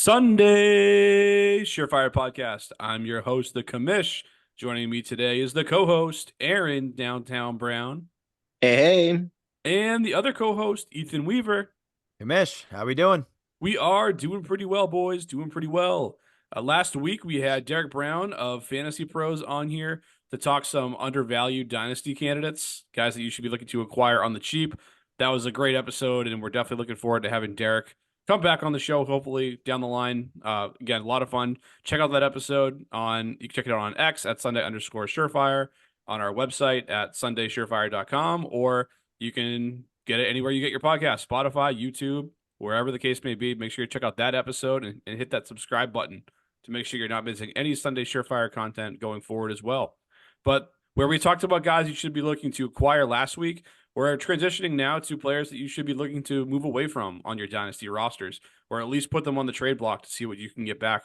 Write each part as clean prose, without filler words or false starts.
Sunday Surefire Podcast. I'm your host, the Commish. Joining me today is the co-host, Aaron Downtown Brown, Hey, hey. and the other co-host, Ethan Weaver. Hey, Mish, how we doing? We are doing pretty well, boys. Doing pretty well. Last week we had Derek Brown of Fantasy Pros on here to talk some undervalued dynasty candidates, guys that you should be looking to acquire on the cheap. That was a great episode, and we're definitely looking forward to having Derek come back on the show, hopefully down the line. Again, a lot of fun. Check out that episode you can check it out on X at Sunday_Surefire, on our website at SundaySurefire.com, or you can get it anywhere you get your podcast, Spotify, YouTube, wherever the case may be. Make sure you check out that episode and hit that subscribe button to make sure you're not missing any Sunday Surefire content going forward as well. But where we talked about guys you should be looking to acquire last week, we're transitioning now to players that you should be looking to move away from on your dynasty rosters, or at least put them on the trade block to see what you can get back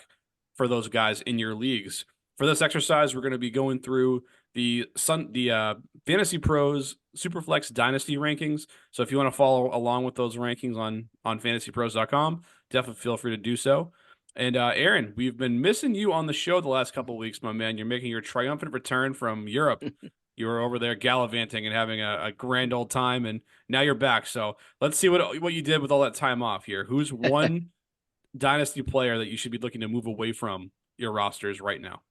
for those guys in your leagues. For this exercise, we're going to be going through the Fantasy Pros Superflex Dynasty rankings. So if you want to follow along with those rankings on fantasypros.com, definitely feel free to do so. And Aaron, we've been missing you on the show the last couple of weeks, my man. You're making your triumphant return from Europe. You were over there gallivanting and having a grand old time, and now you're back. So let's see what you did with all that time off here. Who's one dynasty player that you should be looking to move away from your rosters right now?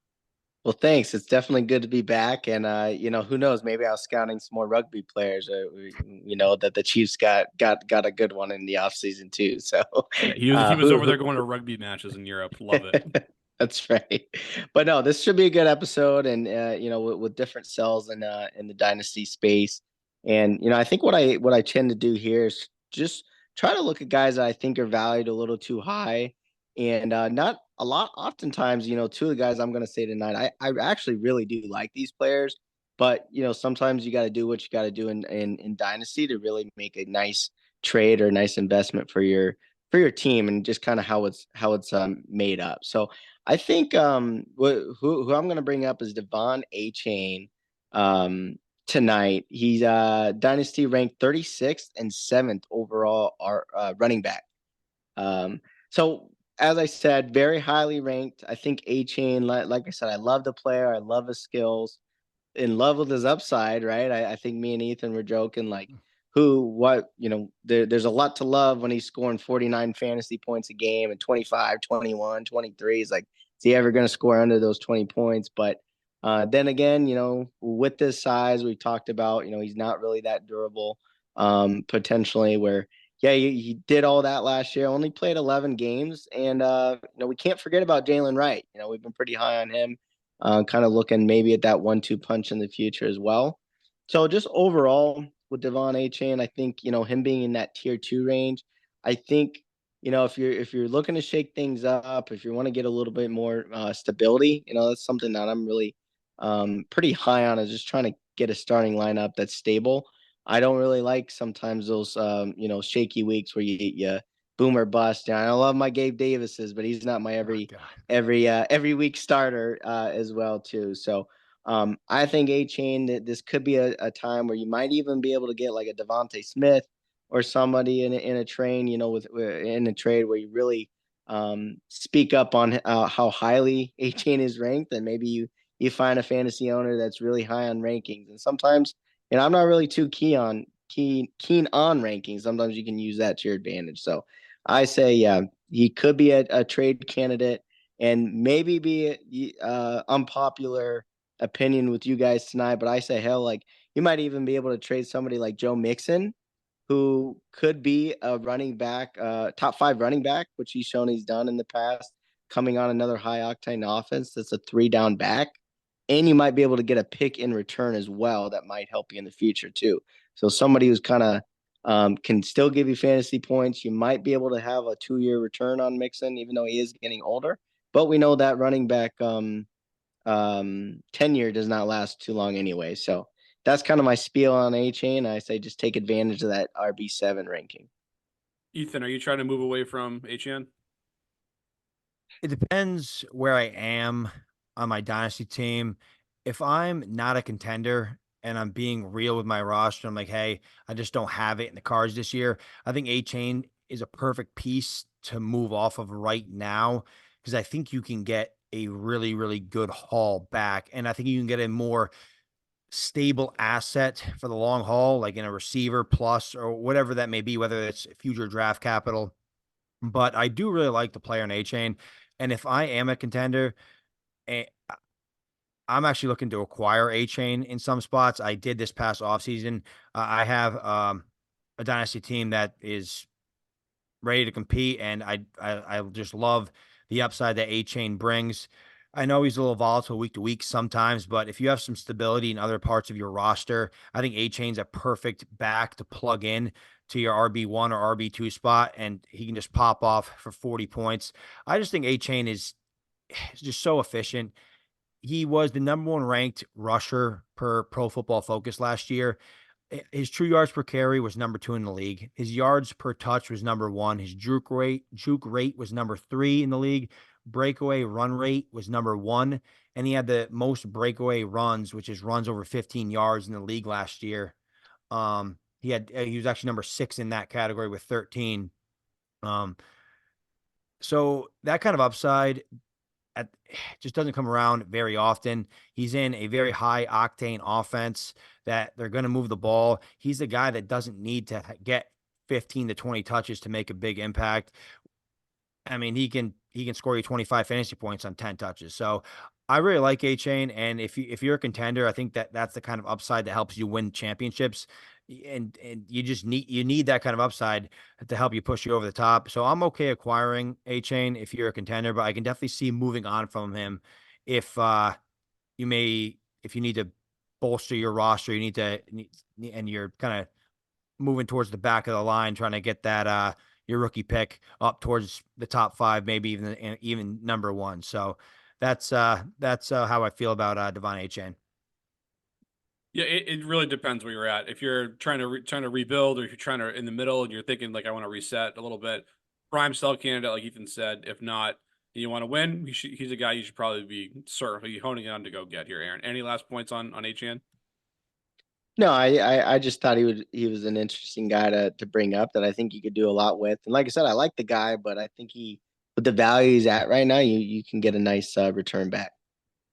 Well, thanks. It's definitely good to be back. And who knows? Maybe I was scouting some more rugby players. That the Chiefs got a good one in the offseason too. So yeah, he was over there going to rugby matches in Europe. Love it. That's right. But no, this should be a good episode, and with different cells in the dynasty space. And I think what I tend to do here is just try to look at guys that I think are valued a little too high, and not a lot. Oftentimes, two of the guys I'm going to say tonight, I actually really do like these players, but sometimes you got to do what you got to do in dynasty to really make a nice trade or a nice investment for your team, and just kind of how it's made up. So I think who I'm going to bring up is Devon A-Chain tonight. He's dynasty ranked 36th and 7th overall running back. So as I said, very highly ranked. I think A-Chain, like I said, I love the player. I love his skills. In love with his upside, right? I think me and Ethan were joking like, there's a lot to love when he's scoring 49 fantasy points a game and 25, 21, 23. He's like, is he ever going to score under those 20 points? But then again, with this size, we talked about, he's not really that durable potentially where, yeah, he did all that last year, only played 11 games. And, we can't forget about Jalen Wright. We've been pretty high on him, kind of looking maybe at that 1-2 punch in the future as well. So just overall, with Devon A-Chain, I think him being in that tier 2 range. I think if you're looking to shake things up, if you want to get a little bit more stability, that's something that I'm really pretty high on. Is just trying to get a starting lineup that's stable. I don't really like sometimes those shaky weeks where you boom or bust. And I love my Gabe Davises, but he's not my every week starter as well too. So. I think A-Chain that this could be a time where you might even be able to get like a Devontae Smith or somebody in a trade, in a trade where you really speak up on how highly A-Chain is ranked, and maybe you find a fantasy owner that's really high on rankings. And sometimes, I'm not really too keen on rankings. Sometimes you can use that to your advantage. So I say, yeah, he could be a trade candidate and maybe be unpopular opinion with you guys tonight, but I say hell, like you might even be able to trade somebody like Joe Mixon, who could be a running back, top 5 running back, which he's shown he's done in the past, coming on another high octane offense that's a 3-down back. And you might be able to get a pick in return as well that might help you in the future too. So somebody who's kind of can still give you fantasy points. You might be able to have a 2-year return on Mixon, even though he is getting older. But we know that running back tenure does not last too long anyway. So that's kind of my spiel on A-Chain. I say just take advantage of that RB7 ranking. Ethan, are you trying to move away from A-Chain? It depends where I am on my dynasty team. If I'm not a contender and I'm being real with my roster, I'm like, hey, I just don't have it in the cards this year. I think A-Chain is a perfect piece to move off of right now, because I think you can get a really, really good haul back. And I think you can get a more stable asset for the long haul, like in a receiver plus or whatever that may be, whether it's future draft capital. But I do really like the player in A Chain. And if I am a contender, eh, I'm actually looking to acquire A Chain in some spots. I did this past offseason. I have a dynasty team that is ready to compete, and I just love the upside that A Chain brings. I know he's a little volatile week to week sometimes, but if you have some stability in other parts of your roster, I think A Chain's a perfect back to plug in to your RB1 or RB2 spot, and he can just pop off for 40 points. I just think A Chain is just so efficient. He was the number one ranked rusher per Pro Football Focus last year. His true yards per carry was number 2 in the league. His yards per touch was number 1. His juke rate was number 3 in the league. Breakaway run rate was number 1. And he had the most breakaway runs, which is runs over 15 yards in the league last year. He was actually number 6 in that category with 13. So that kind of upside just doesn't come around very often. He's in a very high octane offense that they're going to move the ball. He's a guy that doesn't need to get 15 to 20 touches to make a big impact. I mean, he can score you 25 fantasy points on 10 touches. So I really like A Chain, and if you're a contender, I think that's the kind of upside that helps you win championships. And you just need that kind of upside to help you push you over the top. So I'm okay acquiring A Chain if you're a contender, but I can definitely see moving on from him if if you need to bolster your roster, and you're kind of moving towards the back of the line, trying to get that your rookie pick up towards the top 5, maybe even number 1. So that's how I feel about Devon Achane. Yeah, it really depends where you're at. If you're trying to rebuild, or if you're trying to in the middle and you're thinking like I want to reset a little bit, prime sell candidate like Ethan said. If not, and you want to win, he's a guy you should probably be certainly honing in on to go get here. Aaron, any last points on HN? No, I just thought he was an interesting guy to bring up that I think you could do a lot with. And like I said, I like the guy, but I think with the value he's at right now, you can get a nice return back.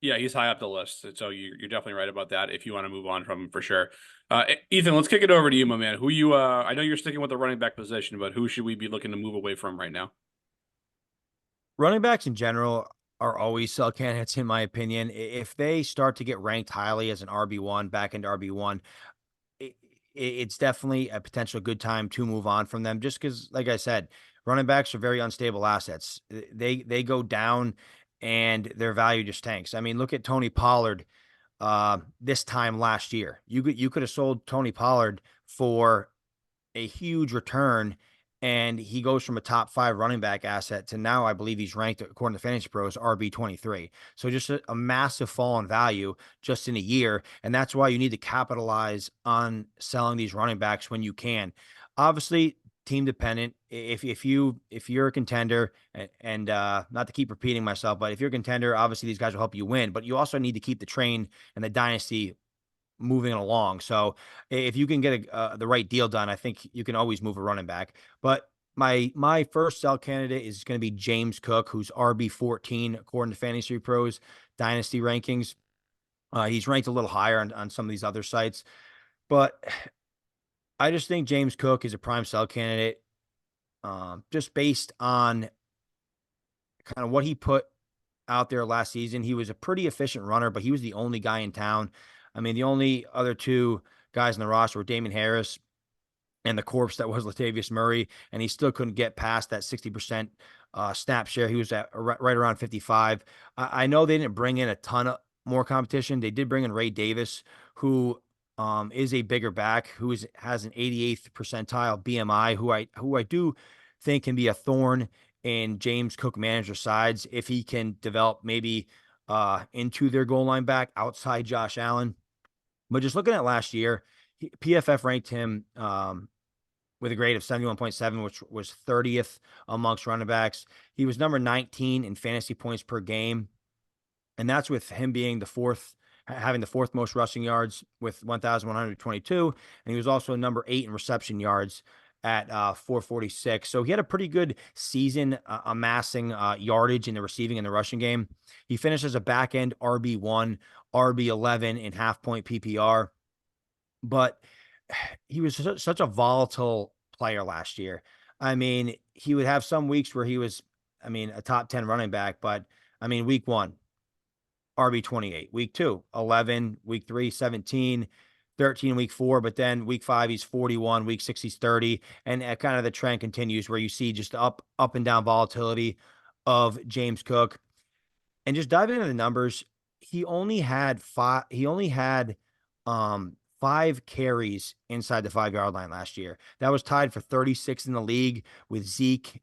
Yeah, he's high up the list, so you're definitely right about that. If you want to move on from him, for sure. Ethan, let's kick it over to you, my man. Who you? I know you're sticking with the running back position, but who should we be looking to move away from right now? Running backs in general are always sell candidates, in my opinion. If they start to get ranked highly as an RB1, back into RB1, it's definitely a potential good time to move on from them. Just because, like I said, running backs are very unstable assets. They go down, and their value just tanks. I mean, look at Tony Pollard this time last year. You could have sold Tony Pollard for a huge return, and he goes from a top 5 running back asset to now I believe he's ranked, according to Fantasy Pros, RB23. So just a massive fall in value just in a year, and that's why you need to capitalize on selling these running backs when you can. Obviously, team dependent. If you're a contender, and not to keep repeating myself, but if you're a contender, obviously these guys will help you win, but you also need to keep the train and the dynasty moving along. So if you can get the right deal done, I think you can always move a running back. But my first sell candidate is going to be James Cook, who's RB14 according to Fantasy Pros Dynasty rankings. He's ranked a little higher on some of these other sites, but I just think James Cook is a prime sell candidate, just based on kind of what he put out there last season. He was a pretty efficient runner, but he was the only guy in town. I mean, the only other 2 guys in the roster were Damien Harris and the corpse that was Latavius Murray, and he still couldn't get past that 60% snap share. He was at right around 55. I know they didn't bring in a ton of more competition. They did bring in Ray Davis, who is a bigger back, who has an 88th percentile BMI, who I do think can be a thorn in James Cook manager sides if he can develop maybe into their goal line back outside Josh Allen. But just looking at last year, PFF ranked him with a grade of 71.7, which was 30th amongst running backs. He was number 19 in fantasy points per game, and that's with him being having the 4th most rushing yards with 1,122, and he was also number 8 in reception yards at 446. So he had a pretty good season amassing yardage in the receiving and the rushing game. He finished as a back end RB1, RB11 in half point PPR, but he was such a volatile player last year. I mean, he would have some weeks where he was, I mean, a top 10 running back, but I mean, week 1, RB28, week 2, 11, week 3, 17, 13, week 4, but then week 5, he's 41, week 6, he's 30. And kind of the trend continues where you see just up and down volatility of James Cook. And just diving into the numbers, he only had 5 carries inside the 5-yard line last year. That was tied for 36 in the league with Zeke,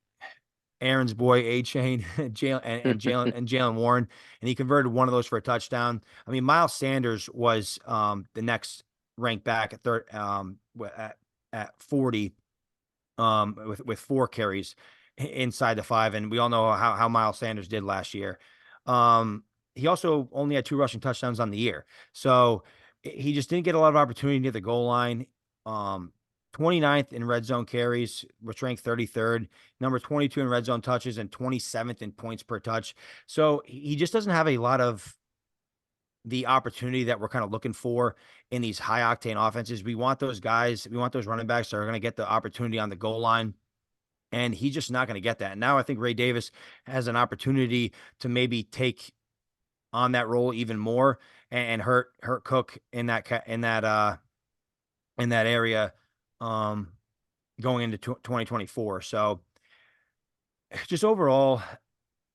Aaron's boy A Chain, Jalen and Jalen Warren, and he converted one of those for a touchdown. I mean, Miles Sanders was the next ranked back at third at 40 with 4 carries inside the 5, and we all know how Miles Sanders did last year. He also only had 2 rushing touchdowns on the year, so he just didn't get a lot of opportunity near the goal line. 29th in red zone carries, which ranked 33rd, number 22 in red zone touches, and 27th in points per touch. So he just doesn't have a lot of the opportunity that we're kind of looking for in these high octane offenses. We want those guys, we want those running backs that are going to get the opportunity on the goal line. And he's just not going to get that. And now I think Ray Davis has an opportunity to maybe take on that role even more and hurt Cook in that area going into 2024. So just overall,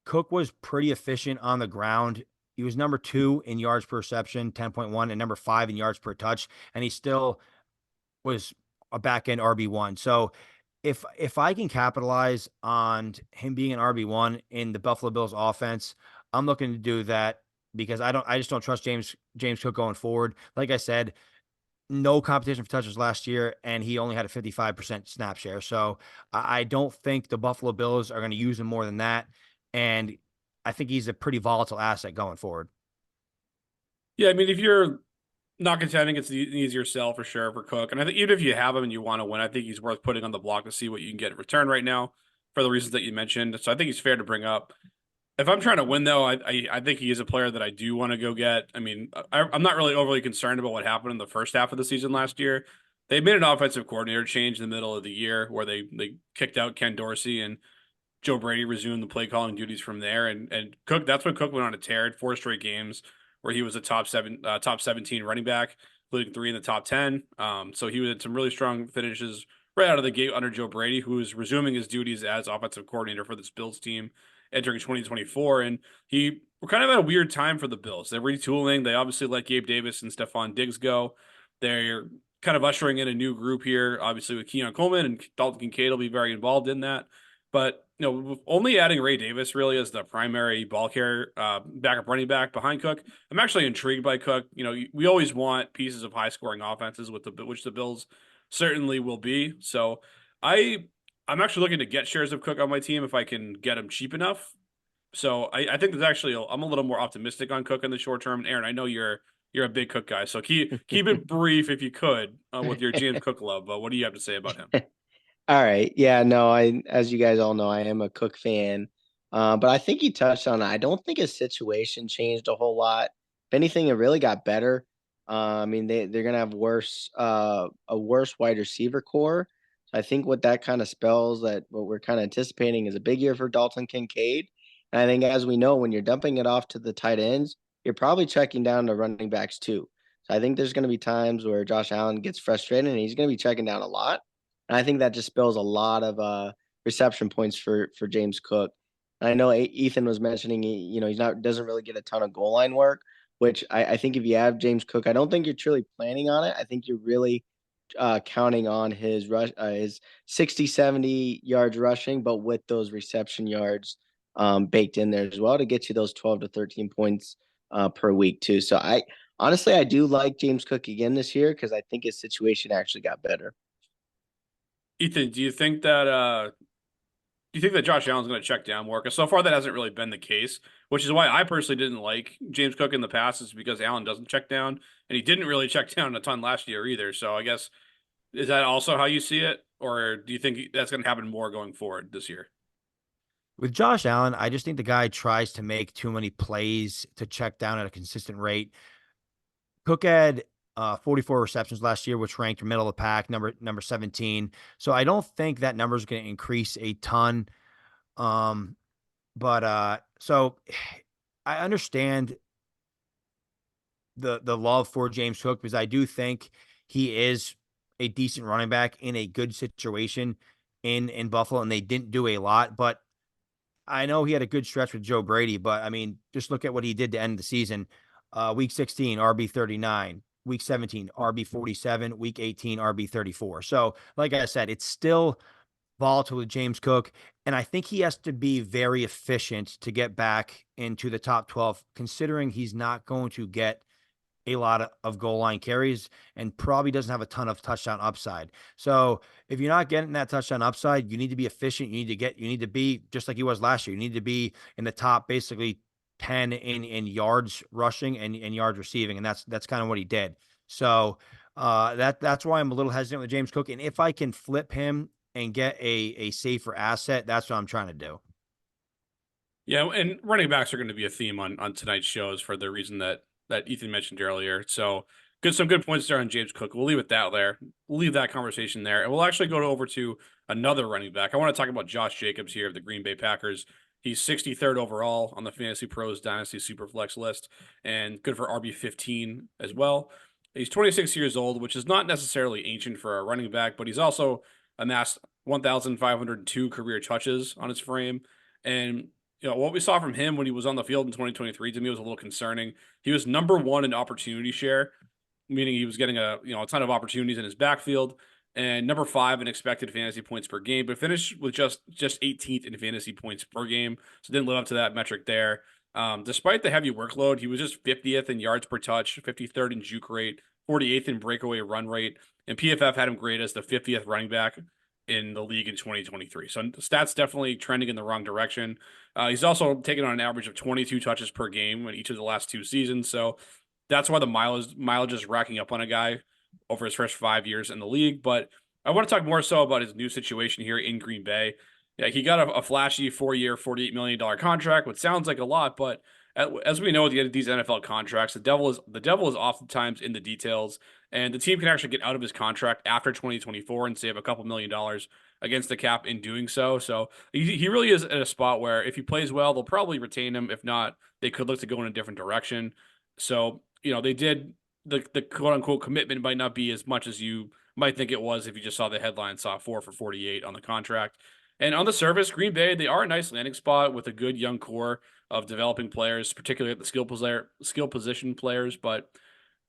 Cook was pretty efficient on the ground. He was number 2 in yards per reception, 10.1, and number 5 in yards per touch. And he still was a back end RB1. So if I can capitalize on him being an RB1 in the Buffalo Bills offense, I'm looking to do that because I just don't trust James Cook going forward. Like I said, no competition for touches last year, and he only had a 55% snap share. So I don't think the Buffalo Bills are going to use him more than that. And I think he's a pretty volatile asset going forward. Yeah, I mean, if you're not contending, it's an easier sell for sure for Cook. And I think even if you have him and you want to win, I think he's worth putting on the block to see what you can get in return right now for the reasons that you mentioned. So I think he's fair to bring up. If I'm trying to win, though, I think he is a player that I do want to go get. I mean, I'm not really overly concerned about what happened in the first half of the season last year. They made an offensive coordinator change in the middle of the year where they kicked out Ken Dorsey and Joe Brady resumed the play calling duties from there. And Cook, that's when Cook went on a tear, 4 straight games where he was a top 17 running back, including 3 in the top 10. So he had some really strong finishes right out of the gate under Joe Brady, who is resuming his duties as offensive coordinator for this Bills team entering 2024. And we're kind of at a weird time for the Bills. They're retooling. They obviously let Gabe Davis and Stephon Diggs go. They're kind of ushering in a new group here, obviously with Keon Coleman, and Dalton Kincaid will be very involved in that. But only adding Ray Davis really as the primary ball carrier, backup running back behind Cook, I'm actually intrigued by Cook. We always want pieces of high scoring offenses which the Bills certainly will be. So I'm actually looking to get shares of Cook on my team if I can get him cheap enough. So I think I'm a little more optimistic on Cook in the short term. Aaron, I know you're a big Cook guy, so keep it brief if you could with your James Cook love. But what do you have to say about him? All right. Yeah, no, as you guys all know, I am a Cook fan. But I think you touched on it. I don't think his situation changed a whole lot. If anything, it really got better. I mean, they're gonna have a worse wide receiver core. So I think what that kind of spells that what we're kind of anticipating is a big year for Dalton Kincaid. And I think as we know, when you're dumping it off to the tight ends, you're probably checking down the running backs too. So I think there's gonna be times where Josh Allen gets frustrated and he's gonna be checking down a lot. And I think that just spells a lot of reception points for James Cook. And I know Ethan was mentioning he's not doesn't really get a ton of goal line work, which I think if you have James Cook, I don't think you're truly planning on it. I think you're really counting on his rush, his 60, 70 yards rushing, but with those reception yards baked in there as well to get you those 12 to 13 points per week too. So I do like James Cook again this year because I think his situation actually got better. Ethan, do you think that Josh Allen's going to check down more? Because so far that hasn't really been the case, which is why I personally didn't like James Cook in the past, is because Allen doesn't check down, and he didn't really check down a ton last year either. So I guess Is that also how you see it, or do you think that's going to happen more going forward this year? With Josh Allen, I just think the guy tries to make too many plays to check down at a consistent rate. Cook had 44 receptions last year, which ranked middle of the pack, number 17. So I don't think that number is going to increase a ton. Um, but I understand the love for James Cook because I do think he is a decent running back in a good situation in Buffalo, and they didn't do a lot, but I know he had a good stretch with Joe Brady, but I mean, just look at what he did to end the season. Week 16, RB 39. Week 17, RB 47. Week 18, RB 34. So, like I said, it's still volatile with James Cook. And I think he has to be very efficient to get back into the top 12, considering he's not going to get a lot of goal line carries and probably doesn't have a ton of touchdown upside. So if you're not getting that touchdown upside, you need to be efficient. You need to be just like he was last year. You need to be in the top basically 10 in yards rushing and yards receiving. And that's kind of what he did. So that's why I'm a little hesitant with James Cook. And if I can flip him and get a safer asset, that's what I'm trying to do. Yeah, and running backs are going to be a theme on tonight's shows for the reason that Ethan mentioned earlier. So some good points there on James Cook. We'll leave it that there. We'll leave that conversation there, and we'll actually go over to another running back. I want to talk about Josh Jacobs here of the Green Bay Packers. He's 63rd overall on the Fantasy Pros Dynasty Superflex list, and good for RB15 as well. He's 26 years old, which is not necessarily ancient for a running back, but he's also amassed 1,502 career touches on his frame, and what we saw from him when he was on the field in 2023 to me was a little concerning. He was number one in opportunity share, meaning he was getting a ton of opportunities in his backfield, and number 5 in expected fantasy points per game, but finished with just 18th in fantasy points per game. So didn't live up to that metric there. Despite the heavy workload, he was just 50th in yards per touch, 53rd in juke rate, 48th in breakaway run rate, and PFF had him graded as the 50th running back in the league in 2023. So stats definitely trending in the wrong direction. He's also taken on an average of 22 touches per game in each of the last 2 seasons. So that's why the mileage is racking up on a guy over his first 5 years in the league. But I want to talk more so about his new situation here in Green Bay. Yeah, he got a flashy 4-year, $48 million contract, which sounds like a lot, but as we know, at the end of these NFL contracts, the devil is oftentimes in the details, and the team can actually get out of his contract after 2024 and save a couple $1 million against the cap in doing so. So he really is at a spot where if he plays well, they'll probably retain him. If not, they could look to go in a different direction. So they did the quote unquote commitment might not be as much as you might think it was if you just saw the headline, saw 4 for 48 on the contract. And on the surface, Green Bay, they are a nice landing spot with a good young core of developing players, particularly at the skill position players. But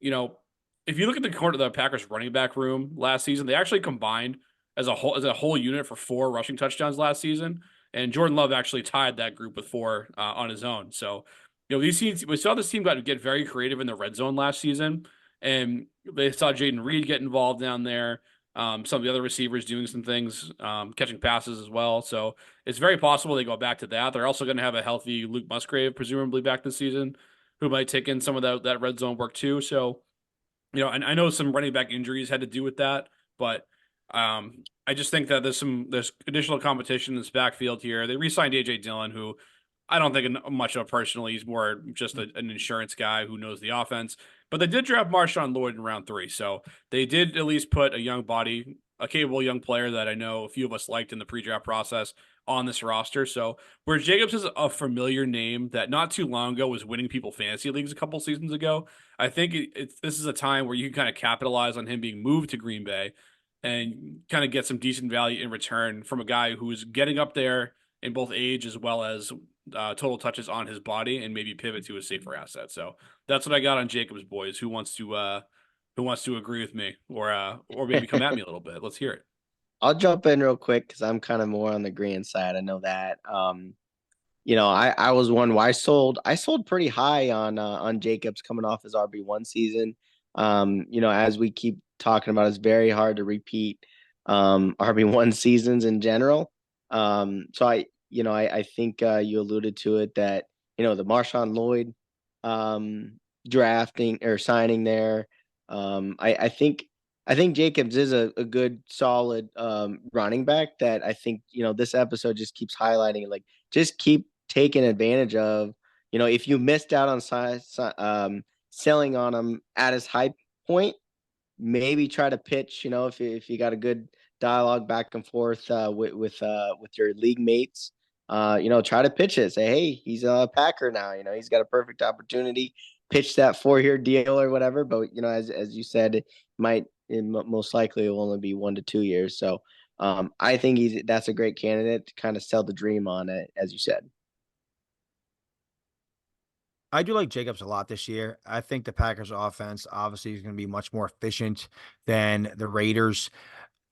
if you look at the Packers running back room last season, they actually combined as a whole unit for 4 rushing touchdowns last season, and Jordan Love actually tied that group with 4 on his own. So these teams, we saw this team get very creative in the red zone last season, and they saw Jaden Reed get involved down there. Some of the other receivers doing some things, catching passes as well. So it's very possible they go back to that. They're also going to have a healthy Luke Musgrave, presumably back this season, who might take in some of that red zone work too. So, and I know some running back injuries had to do with that, but I just think that there's additional competition in this backfield here. They re-signed AJ Dillon, who I don't think much of personally. He's more just an insurance guy who knows the offense. But they did draft Marshawn Lloyd in round 3. So they did at least put a young body, a capable young player that I know a few of us liked in the pre-draft process on this roster. So where Jacobs is a familiar name that not too long ago was winning people fantasy leagues a couple seasons ago, I think this is a time where you can kind of capitalize on him being moved to Green Bay and kind of get some decent value in return from a guy who is getting up there in both age as well as total touches on his body, and maybe pivot to a safer asset. So that's what I got on Jacobs, boys. Who wants to agree with me, or maybe come at me a little bit? Let's hear it. I'll jump in real quick because I'm kind of more on the green side. I know that. I was one where I sold pretty high on Jacobs coming off his RB1 season. As we keep talking about, it's very hard to repeat RB1 seasons in general. So I think you alluded to it that the Marshawn Lloyd drafting or signing there. I think I think Jacobs is a good solid running back that I think, this episode just keeps highlighting, like just keep taking advantage of, if you missed out on selling on him at his high point, maybe try to pitch, if you got a good dialogue back and forth with your league mates, try to pitch it. Say, hey, he's a Packer now. He's got a perfect opportunity. Pitch that 4-year deal or whatever. But as you said, most likely it will only be 1 to 2 years. So I think that's a great candidate to kind of sell the dream on it, as you said. I do like Jacobs a lot this year. I think the Packers offense obviously is going to be much more efficient than the Raiders.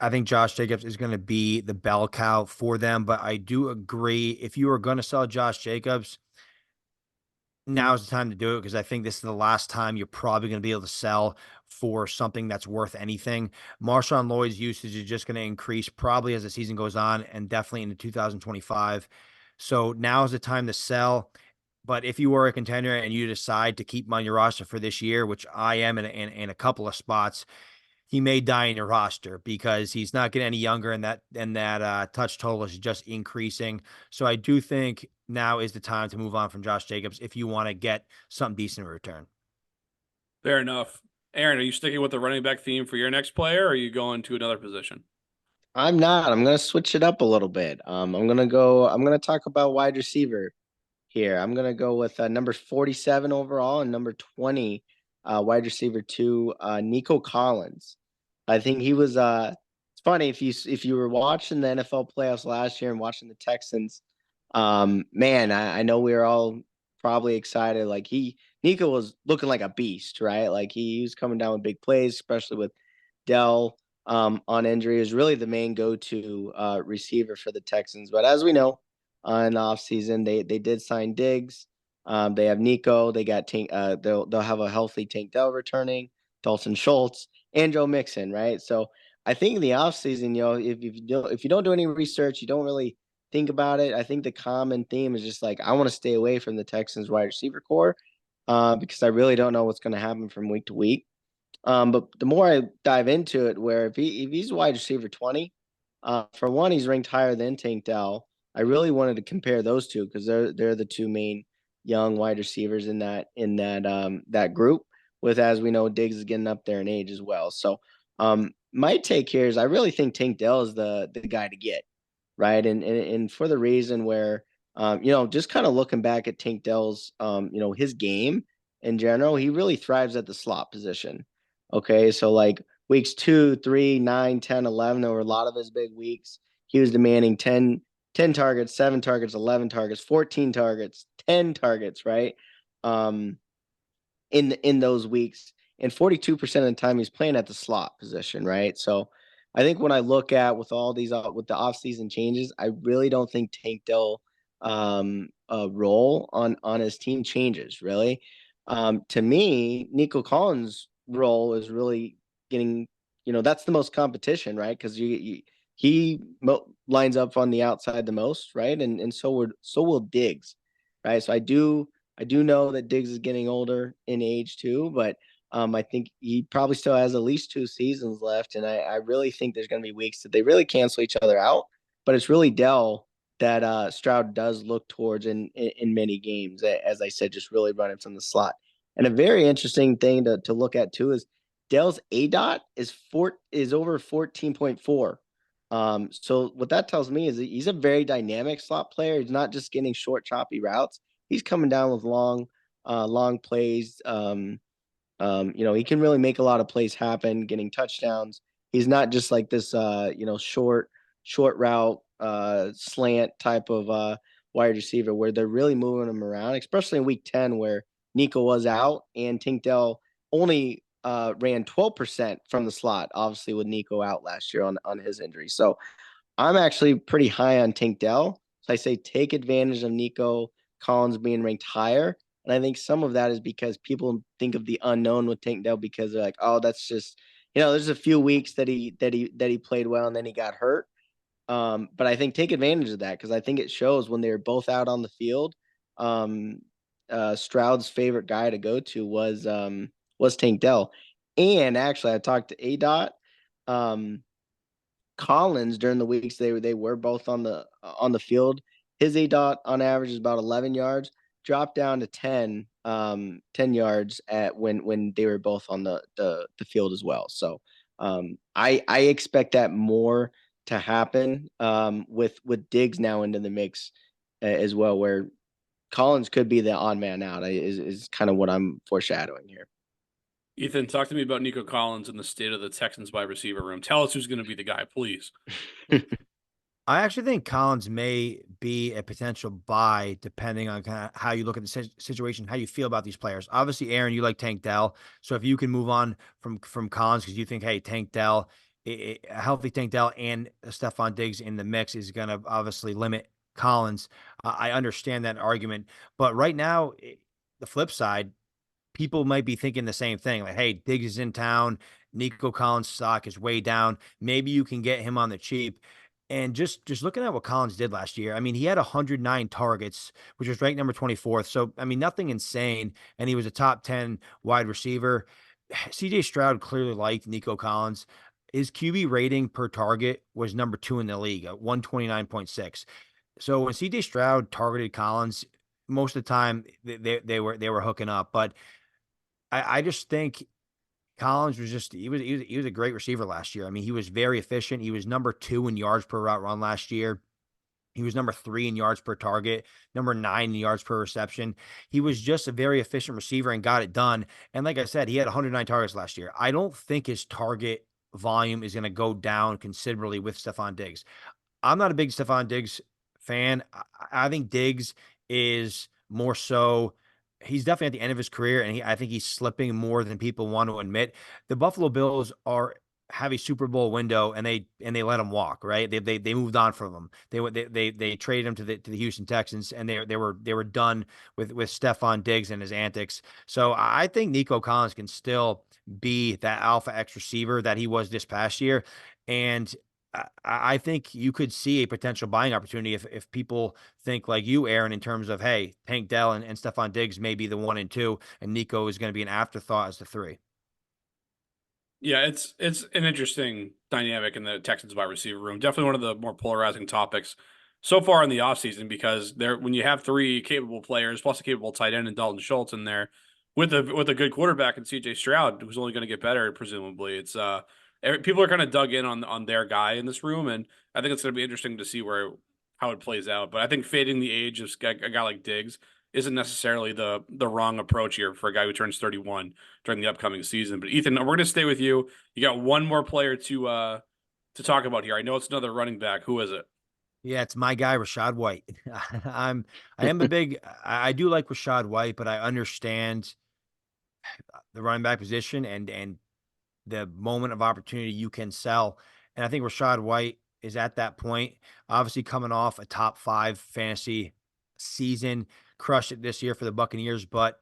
I think Josh Jacobs is going to be the bell cow for them, but I do agree if you are going to sell Josh Jacobs, now's the time to do it because I think this is the last time you're probably going to be able to sell for something that's worth anything. Marshawn Lloyd's usage is just going to increase probably as the season goes on and definitely into 2025. So now is the time to sell. But if you are a contender and you decide to keep him on your roster for this year, which I am in a couple of spots, he may die in your roster because he's not getting any younger and that touch total is just increasing. So I do think now is the time to move on from Josh Jacobs if you want to get something decent in return. Fair enough. Aaron, are you sticking with the running back theme for your next player, or are you going to another position? I'm not. I'm gonna switch it up a little bit. I'm gonna talk about wide receiver here. I'm gonna go with number 47 overall and number 20 wide receiver two, Nico Collins. I think he was it's funny if you were watching the NFL playoffs last year and watching the Texans, man, I know we were all probably excited. Like Nico was looking like a beast, right? Like he was coming down with big plays, especially with Dell on injury, is really the main go-to receiver for the Texans. But as we know, in the offseason, they did sign Diggs. They have Nico. They got Tank. They'll have a healthy Tank Dell returning, Dalton Schultz, and Joe Mixon, right? So I think in the offseason, if you don't do any research, you don't really think about it. I think the common theme is just like I want to stay away from the Texans wide receiver core because I really don't know what's going to happen from week to week. But the more I dive into it, where if he's wide receiver 20, for one, he's ranked higher than Tank Dell. I really wanted to compare those two because they're the two main young wide receivers in that group. With, as we know, Diggs is getting up there in age as well. So my take here is I really think Tank Dell is the guy to get, right? And for the reason where just kind of looking back at Tank Dell's his game in general, he really thrives at the slot position. Okay, so like weeks 2, 3, 9, 10, 11, there were a lot of his big weeks. He was demanding 10 targets, 7 targets, 11 targets, 14 targets, 10 targets, right? Um, in those weeks, and 42% of the time he's playing at the slot position, right? So I think when I look at with all these with the offseason changes, I really don't think Tank Dell role on his team changes really. To me, Nico Collins' role is really getting, that's the most competition, right? Because he lines up on the outside the most, right? And so will Diggs, right? So I do know that Diggs is getting older in age too, but I think he probably still has at least 2 seasons left, and I really think there's going to be weeks that they really cancel each other out. But it's really Dell that Stroud does look towards in many games, as I said, just really running from the slot. And a very interesting thing to look at too is Dell's A dot is over 14.4. So what that tells me is that he's a very dynamic slot player. He's not just getting short, choppy routes. He's coming down with long plays. He can really make a lot of plays happen, getting touchdowns. He's not just like this, short route, slant type of wide receiver where they're really moving him around, especially in week 10 where Nico was out and Tank Dell only ran 12% from the slot, obviously with Nico out last year on his injury. So I'm actually pretty high on Tank Dell. So I say take advantage of Nico Collins being ranked higher. And I think some of that is because people think of the unknown with Tank Dell because they're like, oh, that's just, there's a few weeks that he played well and then he got hurt. But I think take advantage of that because I think it shows when they're both out on the field. Stroud's favorite guy to go to was Tank Dell. And actually I talked to A Dot Um, Collins during the weeks they were both on the field. His A dot on average is about 11 yards, dropped down to 10 yards at when they were both on the field as well. So I expect that more to happen with Diggs now into the mix as well, where Collins could be the odd man out. Is kind of what I'm foreshadowing here. Ethan, talk to me about Nico Collins and the state of the Texans wide receiver room. Tell us who's going to be the guy, please. I actually think Collins may be a potential buy depending on kind of how you look at the situation, how you feel about these players. Obviously, Aaron, you like Tank Dell, so if you can move on from Collins because you think, hey, Tank Dell, a healthy Tank Dell and Stephon Diggs in the mix is going to obviously limit Collins. I understand that argument, but right now, the flip side, people might be thinking the same thing. Like, hey, Diggs is in town. Nico Collins' stock is way down. Maybe you can get him on the cheap. And just looking at what Collins did last year, I mean, he had 109 targets, which was ranked number 24th. So, I mean, nothing insane. And he was a top 10 wide receiver. CJ Stroud clearly liked Nico Collins. His QB rating per target was number 2 in the league at 129.6. So when CJ Stroud targeted Collins, most of the time they were hooking up. But I just think Collins was just he was a great receiver last year. I mean, he was very efficient. He was number 2 in yards per route run last year. He was number 3 in yards per target, number 9 in yards per reception. He was just a very efficient receiver and got it done. And like I said, he had 109 targets last year. I don't think his target volume is going to go down considerably with Stephon Diggs. I'm not a big Stephon Diggs fan. I think Diggs is more so. He's definitely at the end of his career, and I think he's slipping more than people want to admit. The Buffalo Bills have a Super Bowl window, and they let him walk. Right? They moved on from him. They traded him to the Houston Texans, and they were done with Stephon Diggs and his antics. So I think Nico Collins can still be that alpha X receiver that he was this past year, and I think you could see a potential buying opportunity if people think like you, Aaron, in terms of, hey, Tank Dell and Stephon Diggs may be the 1 and 2, and Nico is going to be an afterthought as the 3. Yeah, it's an interesting dynamic in the Texans wide receiver room. Definitely one of the more polarizing topics so far in the offseason because there when you have 3 capable players plus a capable tight end and Dalton Schultz in there with a good quarterback and CJ Stroud, who's only going to get better, presumably. It's people are kind of dug in on their guy in this room, and I think it's going to be interesting to see where how it plays out. But I think fading the age of a guy like Diggs isn't necessarily the wrong approach here for a guy who turns 31 during the upcoming season. But Ethan, we're going to stay with you. You got one more player to talk about here. I know it's another running back. Who is it? Yeah, it's my guy, Rashad White. I am a big, I do like Rashad White, but I understand the running back position and the moment of opportunity you can sell. And I think Rashad White is at that point, obviously coming off a top 5 fantasy season, crushed it this year for the Buccaneers, but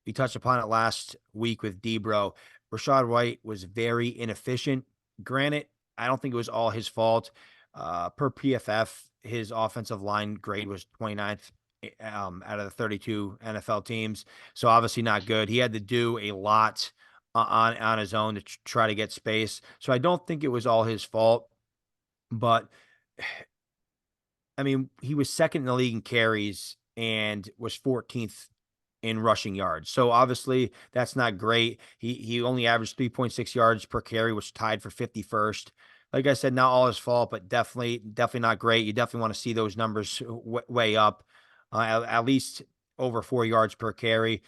we touched upon it last week with Debro. Rashad White was very inefficient. Granted, I don't think it was all his fault. Per PFF, his offensive line grade was 29th out of the 32 NFL teams. So obviously not good. He had to do a lot on his own to try to get space. So I don't think it was all his fault. But I mean, he was second in the league in carries and was 14th in rushing yards. So obviously that's not great. He only averaged 3.6 yards per carry, which tied for 51st. Like I said, not all his fault, but definitely not great. You definitely want to see those numbers way up, at least over 4 yards per carry.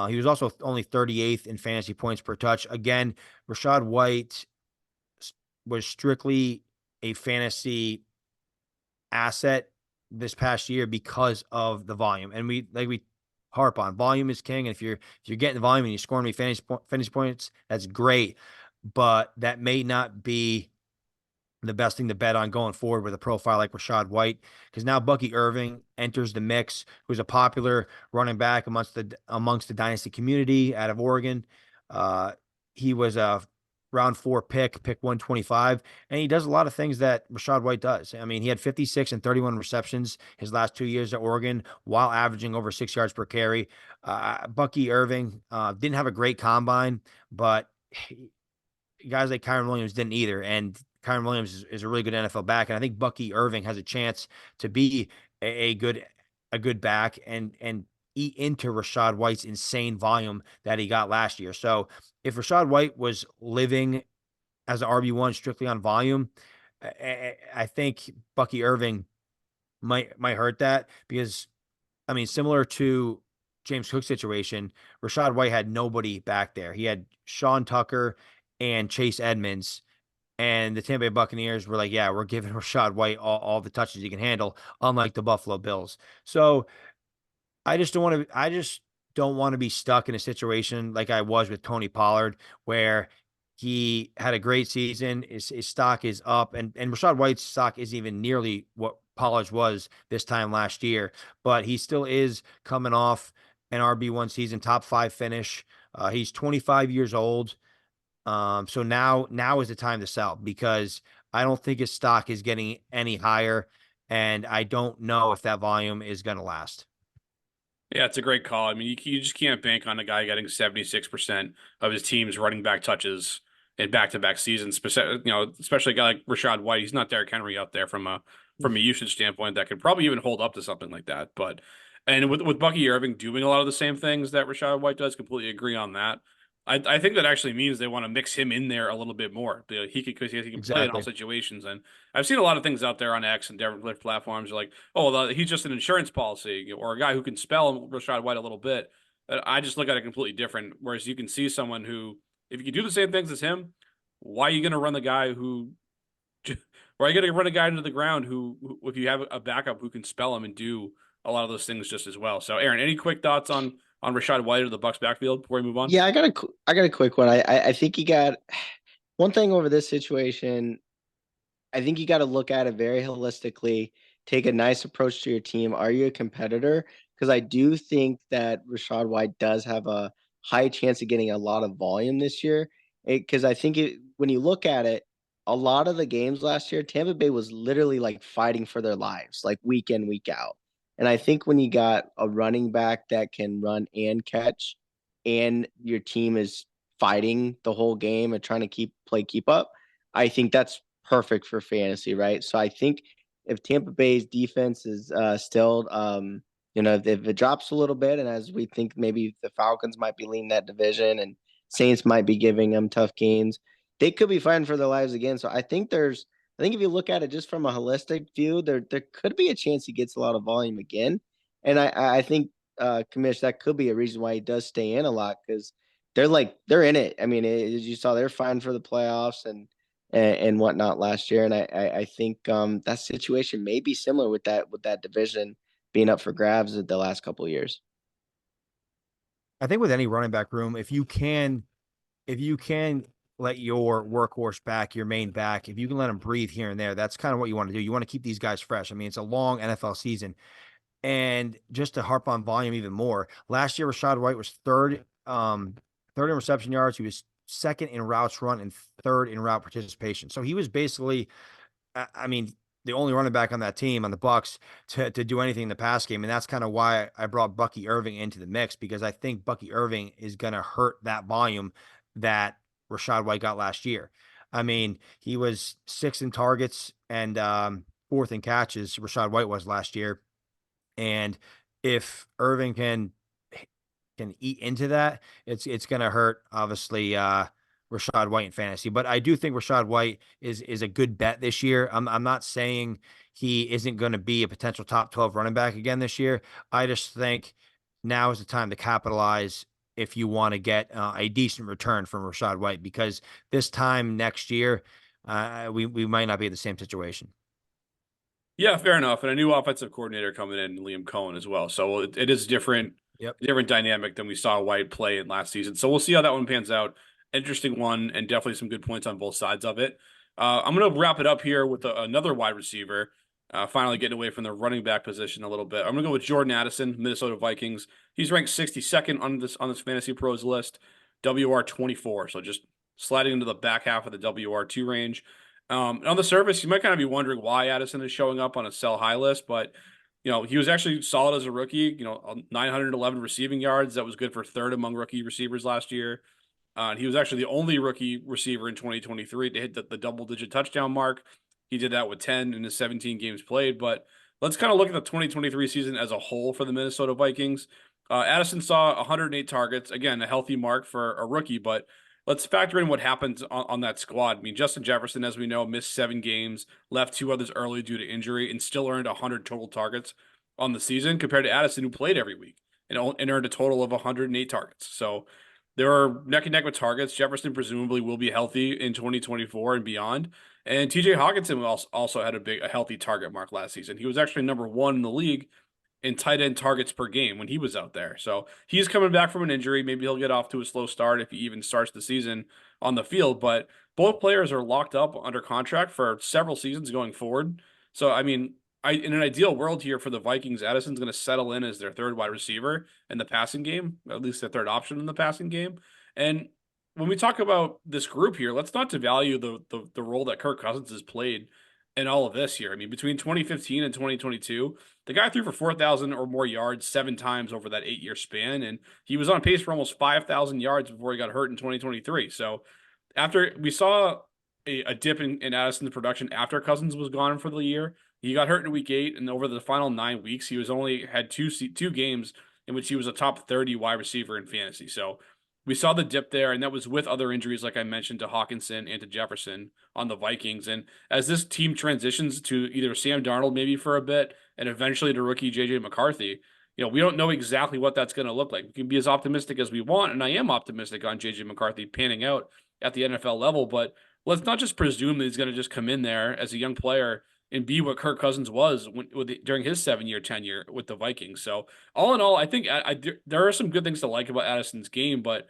He was also only 38th in fantasy points per touch. Again, Rashad White was strictly a fantasy asset this past year because of the volume. And we harp on volume is king. And if you're getting the volume and you're scoring me fantasy points, that's great. But that may not be the best thing to bet on going forward with a profile like Rashad White, because now Bucky Irving enters the mix, who's a popular running back amongst the dynasty community out of Oregon. He was a round 4 pick 125, and he does a lot of things that Rashad White does. I mean, he had 56 and 31 receptions his last 2 years at Oregon while averaging over 6 yards per carry. Bucky Irving didn't have a great combine, but guys like Kyron Williams didn't either. And Kyron Williams is a really good NFL back. And I think Bucky Irving has a chance to be a good back and eat into Rachaad White's insane volume that he got last year. So if Rachaad White was living as an RB1 strictly on volume, I think Bucky Irving might hurt that because I mean, similar to James Cook's situation, Rachaad White had nobody back there. He had Sean Tucker and Chase Edmonds, and the Tampa Bay Buccaneers were like, yeah, we're giving Rachaad White all the touches he can handle, unlike the Buffalo Bills. So I just don't want to be stuck in a situation like I was with Tony Pollard, where he had a great season. His stock is up, and Rachaad White's stock isn't even nearly what Pollard's was this time last year, but he still is coming off an RB1 season, top 5 finish. He's 25 years old. So now is the time to sell because I don't think his stock is getting any higher, and I don't know if that volume is going to last. Yeah, it's a great call. I mean, you just can't bank on a guy getting 76% of his team's running back touches in back-to-back seasons. Especially a guy like Rachaad White. He's not Derrick Henry out there from a usage standpoint that could probably even hold up to something like that. But and with Bucky Irving doing a lot of the same things that Rachaad White does, completely agree on that. I think that actually means they want to mix him in there a little bit more. Because he can play in all Exactly. situations. And I've seen a lot of things out there on X and different platforms like, oh, well, he's just an insurance policy or a guy who can spell Rachaad White a little bit. I just look at it completely different. Whereas you can see someone who, if you can do the same things as him, why are you going to run the guy who, why are you going to run a guy into the ground who, if you have a backup who can spell him and do a lot of those things just as well? So, Aaron, any quick thoughts on Rachaad White or the Bucks backfield before we move on? Yeah, I got a quick one. I think you got one thing over this situation. I think you got to look at it very holistically, take a nice approach to your team. Are you a competitor? Because I do think that Rachaad White does have a high chance of getting a lot of volume this year. Because I think when you look at it, a lot of the games last year, Tampa Bay was literally like fighting for their lives, like week in, week out. And I think when you got a running back that can run and catch, and your team is fighting the whole game and trying to keep up, I think that's perfect for fantasy, right? So I think if Tampa Bay's defense is still, if it drops a little bit, and as we think maybe the Falcons might be leading that division and Saints might be giving them tough games, they could be fighting for their lives again. So I think if you look at it just from a holistic view, there could be a chance he gets a lot of volume again, and I think Commish, that could be a reason why he does stay in a lot because they're in it. I mean, as you saw, they're fighting for the playoffs and whatnot last year. And I think that situation may be similar with that division being up for grabs the last couple of years. I think with any running back room, if you can let your workhorse back, your main back, if you can let them breathe here and there, that's kind of what you want to do. You want to keep these guys fresh. I mean, it's a long NFL season. And just to harp on volume even more, last year Rachaad White was third in reception yards. He was second in routes run and third in route participation. So he was basically, I mean, the only running back on that team on the Bucks to do anything in the pass game, and that's kind of why I brought Bucky Irving into the mix because I think Bucky Irving is going to hurt that volume that Rachaad White got last year. I mean, he was sixth in targets and fourth in catches. Rachaad White was last year, and if Irving can eat into that, it's going to hurt obviously Rachaad White in fantasy. But I do think Rachaad White is a good bet this year. I'm not saying he isn't going to be a potential top 12 running back again this year. I just think now is the time to capitalize if you want to get a decent return from Rachaad White because this time next year we might not be in the same situation. Yeah, fair enough. And a new offensive coordinator coming in, Liam Cohen as well. So it is Yep. different dynamic than we saw White play in last season. So we'll see how that one pans out. Interesting one, and definitely some good points on both sides of it. I'm going to wrap it up here with another wide receiver. Finally getting away from the running back position a little bit. I'm going to go with Jordan Addison, Minnesota Vikings. He's ranked 62nd on this Fantasy Pros list, WR 24. So just sliding into the back half of the WR2 range. On the surface, you might kind of be wondering why Addison is showing up on a sell high list, but he was actually solid as a rookie. 911 receiving yards. That was good for third among rookie receivers last year. He was actually the only rookie receiver in 2023 to hit the double-digit touchdown mark. He did that with 10 in his 17 games played. But let's kind of look at the 2023 season as a whole for the Minnesota Vikings. Addison saw 108 targets. Again, a healthy mark for a rookie, but let's factor in what happened on that squad. I mean, Justin Jefferson, as we know, missed 7 games, left 2 others early due to injury, and still earned 100 total targets on the season compared to Addison, who played every week and earned a total of 108 targets. So there are neck and neck with targets. Jefferson presumably will be healthy in 2024 and beyond. And TJ Hawkinson also had a healthy target mark last season. He was actually number 1 in the league in tight end targets per game when he was out there. So he's coming back from an injury. Maybe he'll get off to a slow start if he even starts the season on the field. But both players are locked up under contract for several seasons going forward. So, I mean, in an ideal world here for the Vikings, Addison's going to settle in as their third wide receiver in the passing game, at least their third option in the passing game. And when we talk about this group here, let's not devalue the role that Kirk Cousins has played in all of this here. I mean, between 2015 and 2022, the guy threw for 4,000 or more yards 7 times over that 8-year span, and he was on pace for almost 5,000 yards before he got hurt in 2023. So after we saw a dip in Addison's production after Cousins was gone for the year, he got hurt in week 8, and over the final 9 weeks, he was only had two games in which he was a top 30 wide receiver in fantasy. So we saw the dip there, and that was with other injuries, like I mentioned, to Hawkinson and to Jefferson on the Vikings. And as this team transitions to either Sam Darnold maybe for a bit and eventually to rookie JJ McCarthy, we don't know exactly what that's going to look like. We can be as optimistic as we want, and I am optimistic on JJ McCarthy panning out at the NFL level, but let's not just presume that he's going to just come in there as a young player and be what Kirk Cousins was during his 7-year tenure with the Vikings. So all in all, I think there are some good things to like about Addison's game, but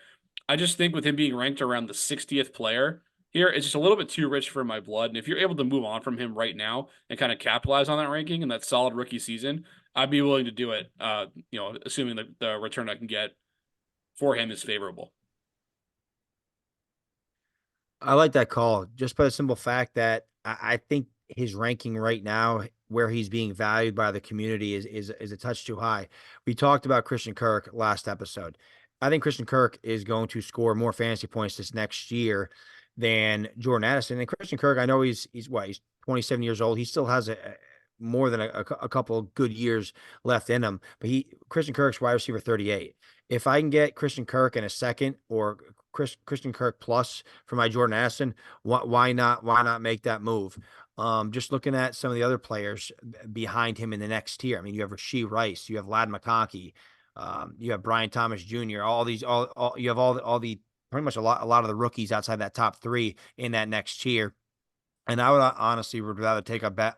I just think with him being ranked around the 60th player here, it's just a little bit too rich for my blood. And if you're able to move on from him right now and kind of capitalize on that ranking and that solid rookie season, I'd be willing to do it. Assuming the return I can get for him is favorable. I like that call just by the simple fact that I think his ranking right now, where he's being valued by the community, is a touch too high. We talked about Christian Kirk last episode. I think Christian Kirk is going to score more fantasy points this next year than Jordan Addison. And Christian Kirk, I know he's 27 years old. He still has more than a couple of good years left in him. But Christian Kirk's wide receiver 38. If I can get Christian Kirk in a second or Christian Kirk plus for my Jordan Addison, why not? Why not make that move? Just looking at some of the other players behind him in the next tier. I mean, you have Rashee Rice, you have Lad McConkey, you have Brian Thomas Jr. All these, you have all the pretty much a lot of the rookies outside that top 3 in that next tier. And I would honestly would rather take a bet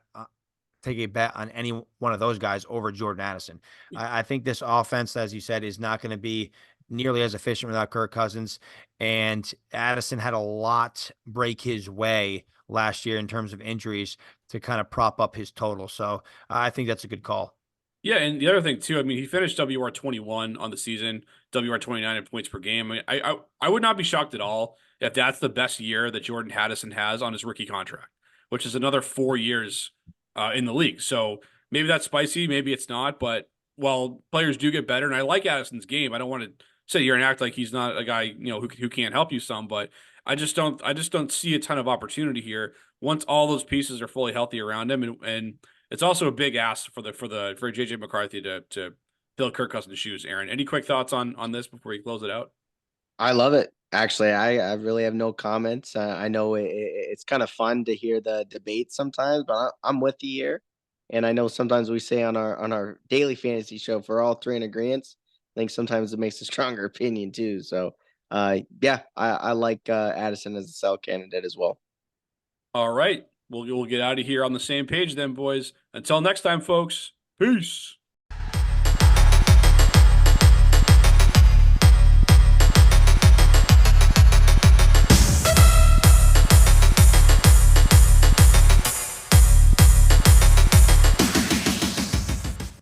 on any one of those guys over Jordan Addison. I think this offense, as you said, is not going to be nearly as efficient without Kirk Cousins. And Addison had a lot break his way last year in terms of injuries to kind of prop up his total. So I think that's a good call. Yeah, and the other thing too, I mean, he finished WR 21 on the season, WR 29 in points per game. I would not be shocked at all if that's the best year that Jordan Addison has on his rookie contract, which is another 4 years in the league. So maybe that's spicy, maybe it's not. But while players do get better, and I like Addison's game, I don't want to sit here and act like he's not a guy who can't help you some. But I just don't see a ton of opportunity here once all those pieces are fully healthy around him, and it's also a big ask for JJ McCarthy to fill Kirk Cousins' shoes. Aaron, any quick thoughts on this before we close it out? I love it. Actually, I really have no comments. I know it's kind of fun to hear the debate sometimes, but I'm with you here. And I know sometimes we say on our daily fantasy show, if we're all 3 in agreement, I think sometimes it makes a stronger opinion too. So, yeah, I like Addison as a sell candidate as well. All right. We'll get out of here on the same page then, boys. Until next time, folks. Peace.